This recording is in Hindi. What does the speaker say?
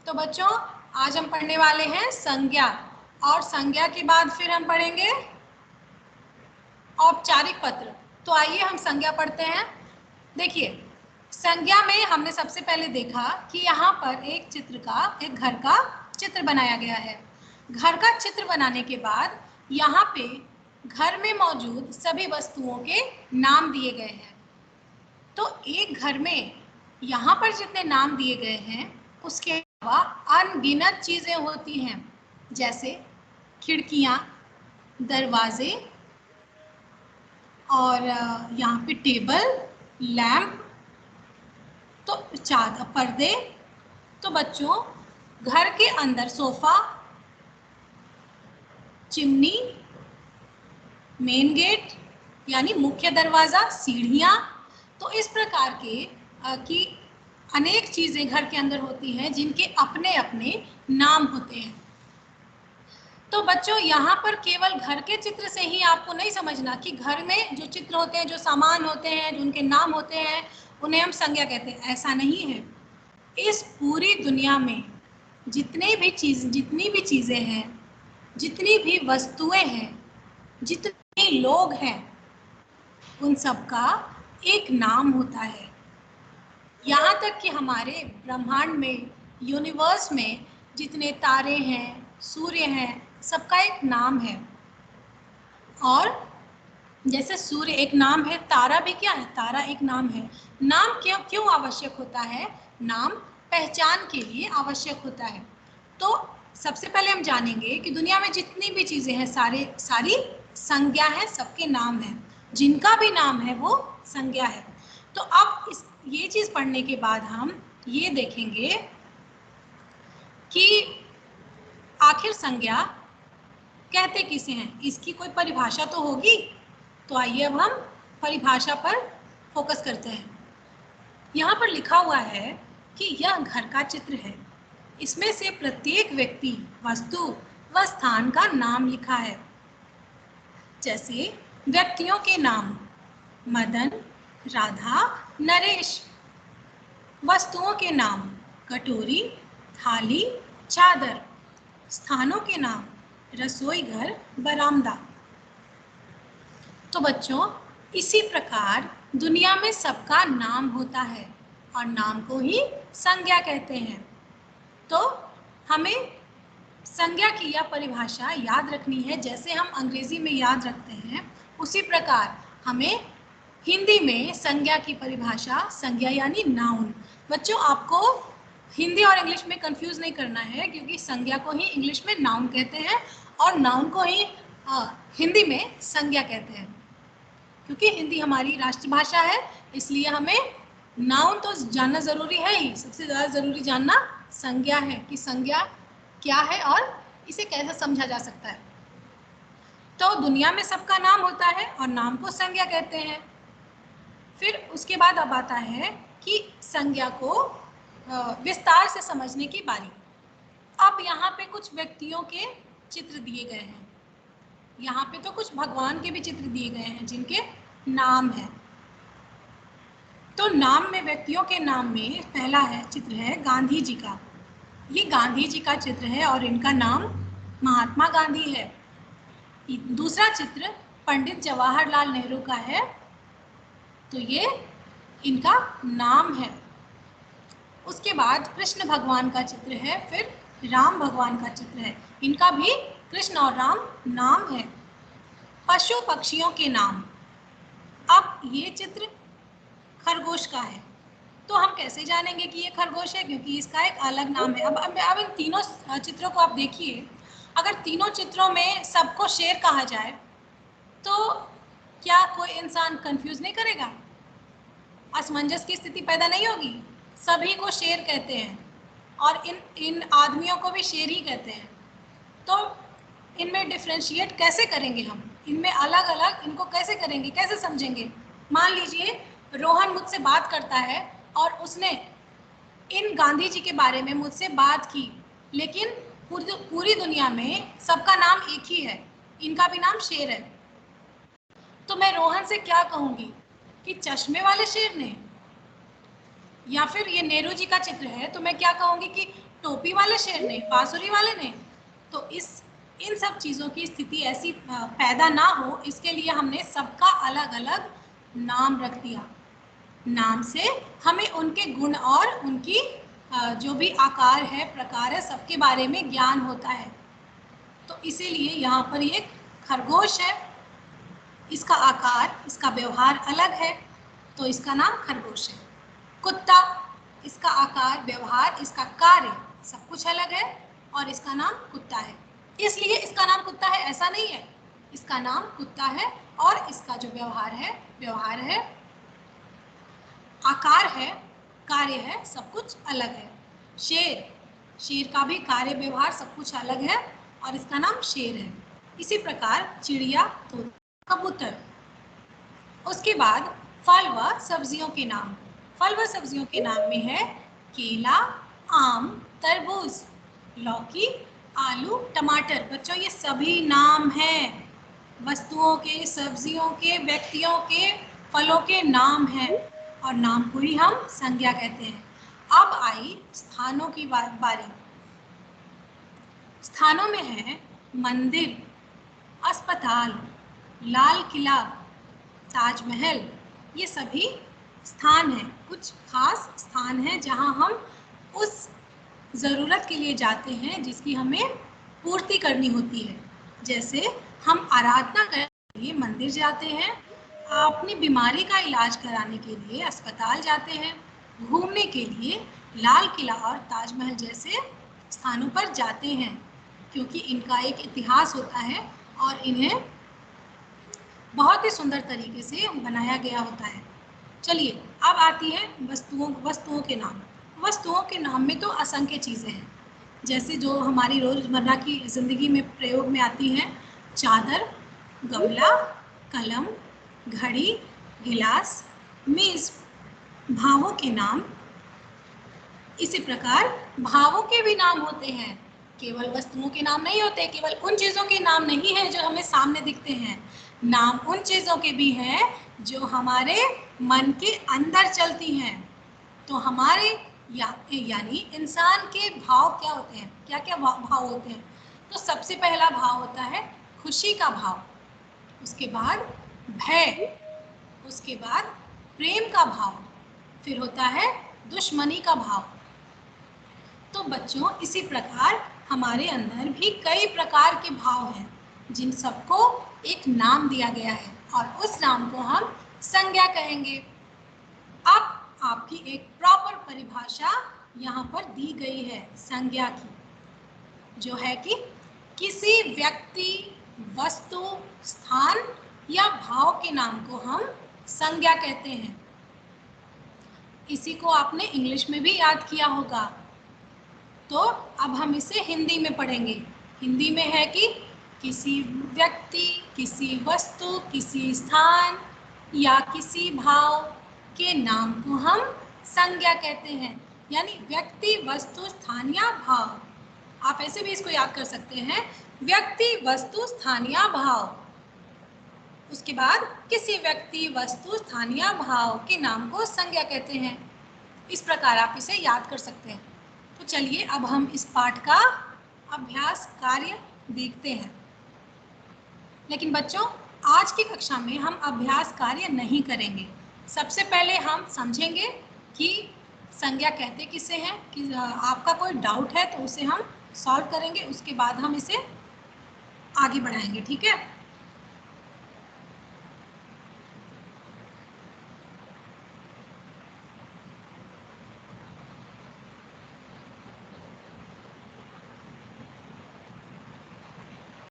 तो बच्चों आज हम पढ़ने वाले हैं संज्ञा, और संज्ञा के बाद फिर हम पढ़ेंगे औपचारिक पत्र। तो आइए हम संज्ञा पढ़ते हैं। देखिए, संज्ञा में हमने सबसे पहले देखा कि यहाँ पर एक घर का चित्र बनाया गया है। घर का चित्र बनाने के बाद यहाँ पे घर में मौजूद सभी वस्तुओं के नाम दिए गए हैं। तो एक घर में यहाँ पर जितने नाम दिए गए हैं उसके अलावा अनगिनत चीजें होती हैं, जैसे खिड़कियाँ, दरवाजे, और यहाँ पे टेबल, लैंप, तो चादर, पर्दे। तो बच्चों घर के अंदर सोफा, चिमनी, मेन गेट यानी मुख्य दरवाजा, सीढ़ियाँ, तो इस प्रकार के की अनेक चीजें घर के अंदर होती हैं जिनके अपने अपने नाम होते हैं। तो बच्चों यहाँ पर केवल घर के चित्र से ही आपको नहीं समझना कि घर में जो चित्र होते हैं, जो सामान होते हैं, जो उनके नाम होते हैं, उन्हें हम संज्ञा कहते हैं, ऐसा नहीं है। इस पूरी दुनिया में जितनी भी चीजें हैं, जितनी भी वस्तुएं हैं, जितने लोग हैं, उन सबका एक नाम होता है। यहाँ तक कि हमारे ब्रह्मांड में, यूनिवर्स में जितने तारे हैं, सूर्य हैं, सबका एक नाम है। और जैसे सूर्य एक नाम है, तारा भी क्या है? तारा एक नाम है। नाम क्यों आवश्यक होता है? नाम पहचान के लिए आवश्यक होता है। तो सबसे पहले हम जानेंगे कि दुनिया में जितनी भी चीजें हैं, सारी संज्ञा है, सबके नाम है। जिनका भी नाम है वो संज्ञा है। तो अब ये चीज पढ़ने के बाद हम ये देखेंगे कि आखिर संज्ञा कहते किसे हैं, इसकी कोई परिभाषा तो होगी। तो आइए अब हम परिभाषा पर फोकस करते हैं। यहाँ पर लिखा हुआ है कि यह घर का चित्र है, इसमें से प्रत्येक व्यक्ति, वस्तु व स्थान का नाम लिखा है। जैसे व्यक्तियों के नाम मदन, राधा, नरेश। वस्तुओं के नाम कटोरी, थाली, चादर। स्थानों के नाम रसोई घर, बरामदा। तो बच्चों इसी प्रकार दुनिया में सबका नाम होता है और नाम को ही संज्ञा कहते हैं। तो हमें संज्ञा की यह परिभाषा याद रखनी है। जैसे हम अंग्रेजी में याद रखते हैं, उसी प्रकार हमें हिंदी में संज्ञा की परिभाषा, संज्ञा यानी नाउन। बच्चों आपको हिंदी और इंग्लिश में कंफ्यूज नहीं करना है, क्योंकि संज्ञा को ही इंग्लिश में नाउन कहते हैं और नाउन को ही हिंदी में संज्ञा कहते हैं। क्योंकि हिंदी हमारी राष्ट्रभाषा है, इसलिए हमें नाउन तो जानना जरूरी है ही, सबसे ज्यादा जरूरी जानना संज्ञा है कि संज्ञा क्या है और इसे कैसे समझा जा सकता है। तो दुनिया में सबका नाम होता है और नाम को संज्ञा कहते हैं। फिर उसके बाद अब आता है कि संज्ञा को विस्तार से समझने की बारी। अब यहाँ पे कुछ व्यक्तियों के चित्र दिए गए हैं। यहाँ पे तो कुछ भगवान के भी चित्र दिए गए हैं जिनके नाम है। तो नाम में, व्यक्तियों के नाम में पहला चित्र है गांधी जी का। ये गांधी जी का चित्र है और इनका नाम महात्मा गांधी है। दूसरा चित्र पंडित जवाहरलाल नेहरू का है, तो ये इनका नाम है। उसके बाद कृष्ण भगवान का चित्र है, फिर राम भगवान का चित्र है, इनका भी कृष्ण और राम नाम है। पशु पक्षियों के नाम, अब ये चित्र खरगोश का है, तो हम कैसे जानेंगे कि ये खरगोश है? क्योंकि इसका एक अलग नाम है। अब इन तीनों चित्रों को आप देखिए, अगर तीनों चित्रों में सबको शेर कहा जाए तो क्या कोई इंसान कंफ्यूज नहीं करेगा? असमंजस की स्थिति पैदा नहीं होगी? सभी को शेर कहते हैं और इन आदमियों को भी शेर ही कहते हैं। तो इनमें डिफ्रेंशिएट कैसे करेंगे हम? इनमें अलग अलग इनको कैसे करेंगे, कैसे समझेंगे? मान लीजिए रोहन मुझसे बात करता है और उसने इन गांधी जी के बारे में मुझसे बात की, लेकिन पूरी दुनिया में सबका नाम एक ही है, इनका भी नाम शेर है। तो मैं रोहन से क्या कहूंगी कि चश्मे वाले शेर ने, या फिर ये नेहरू जी का चित्र है तो मैं क्या कहूंगी कि टोपी वाले शेर ने, बांसुरी वाले ने। तो इन सब चीज़ों की स्थिति ऐसी पैदा ना हो, इसके लिए हमने सबका अलग अलग नाम रख दिया। नाम से हमें उनके गुण और उनकी जो भी आकार है, प्रकार है, सबके बारे में ज्ञान होता है। तो इसीलिए यहाँ पर ये खरगोश है, इसका आकार, इसका व्यवहार अलग है, तो इसका नाम खरगोश है। कुत्ता, इसका आकार, व्यवहार, इसका कार्य सब कुछ अलग है और इसका नाम कुत्ता है। इसलिए इसका नाम कुत्ता है ऐसा नहीं है, इसका नाम कुत्ता है और इसका जो व्यवहार है, आकार है, कार्य है, सब कुछ अलग है। शेर का भी कार्य, व्यवहार सब कुछ अलग है और इसका नाम शेर है। इसी प्रकार चिड़िया, तोता, कबूतर। उसके बाद फल व सब्जियों के नाम। फल व सब्जियों के नाम में है केला, आम, तरबूज, लौकी, आलू, टमाटर। बच्चों ये सभी नाम हैं, वस्तुओं के, सब्जियों के, व्यक्तियों के, फलों के नाम हैं और नाम को ही हम संज्ञा कहते हैं। अब आई स्थानों की बारी। स्थानों में है मंदिर, अस्पताल, लाल किला, ताजमहल। ये सभी स्थान हैं, कुछ खास स्थान हैं जहां हम उस ज़रूरत के लिए जाते हैं जिसकी हमें पूर्ति करनी होती है। जैसे हम आराधना करने के लिए मंदिर जाते हैं, अपनी बीमारी का इलाज कराने के लिए अस्पताल जाते हैं, घूमने के लिए लाल किला और ताजमहल जैसे स्थानों पर जाते हैं, क्योंकि इनका एक इतिहास होता है और इन्हें बहुत ही सुंदर तरीके से बनाया गया होता है। चलिए अब आती है वस्तुओं के नाम। वस्तुओं के नाम में तो असंख्य चीज़ें हैं, जैसे जो हमारी रोज़मर्रा की ज़िंदगी में प्रयोग में आती हैं। चादर, गमला, कलम, घड़ी, गिलास, मेज़। भावों के नाम, इसी प्रकार भावों के भी नाम होते हैं, केवल वस्तुओं के नाम नहीं होते, केवल उन चीज़ों के नाम नहीं है जो हमें सामने दिखते हैं। नाम उन चीज़ों के भी हैं जो हमारे मन के अंदर चलती हैं। तो हमारे यानी इंसान के भाव क्या होते हैं, क्या क्या भाव होते हैं? तो सबसे पहला भाव होता है खुशी का भाव, उसके बाद भय, उसके बाद प्रेम का भाव, फिर होता है दुश्मनी का भाव। तो बच्चों इसी प्रकार हमारे अंदर भी कई प्रकार के भाव हैं जिन सबको एक नाम दिया गया है और उस नाम को हम संज्ञा कहेंगे। अब आपकी एक प्रॉपर परिभाषा यहाँ पर दी गई है संज्ञा की, जो है कि किसी व्यक्ति, वस्तु, स्थान या भाव के नाम को हम संज्ञा कहते हैं। इसी को आपने इंग्लिश में भी याद किया होगा। तो अब हम इसे हिंदी में पढ़ेंगे। हिंदी में है कि किसी व्यक्ति, किसी वस्तु, किसी स्थान या किसी भाव के नाम को हम संज्ञा कहते हैं, यानी व्यक्ति, वस्तु, स्थान या भाव। आप ऐसे भी इसको याद कर सकते हैं, व्यक्ति, वस्तु, स्थान या भाव। उसके बाद किसी व्यक्ति, वस्तु, स्थान या भाव के नाम को संज्ञा कहते हैं। इस प्रकार आप इसे याद कर सकते हैं। तो चलिए अब हम इस पाठ का अभ्यास कार्य देखते हैं। लेकिन बच्चों आज की कक्षा में हम अभ्यास कार्य नहीं करेंगे। सबसे पहले हम समझेंगे कि संज्ञा कहते किसे हैं, कि आपका कोई डाउट है तो उसे हम सॉल्व करेंगे, उसके बाद हम इसे आगे बढ़ाएंगे। ठीक है,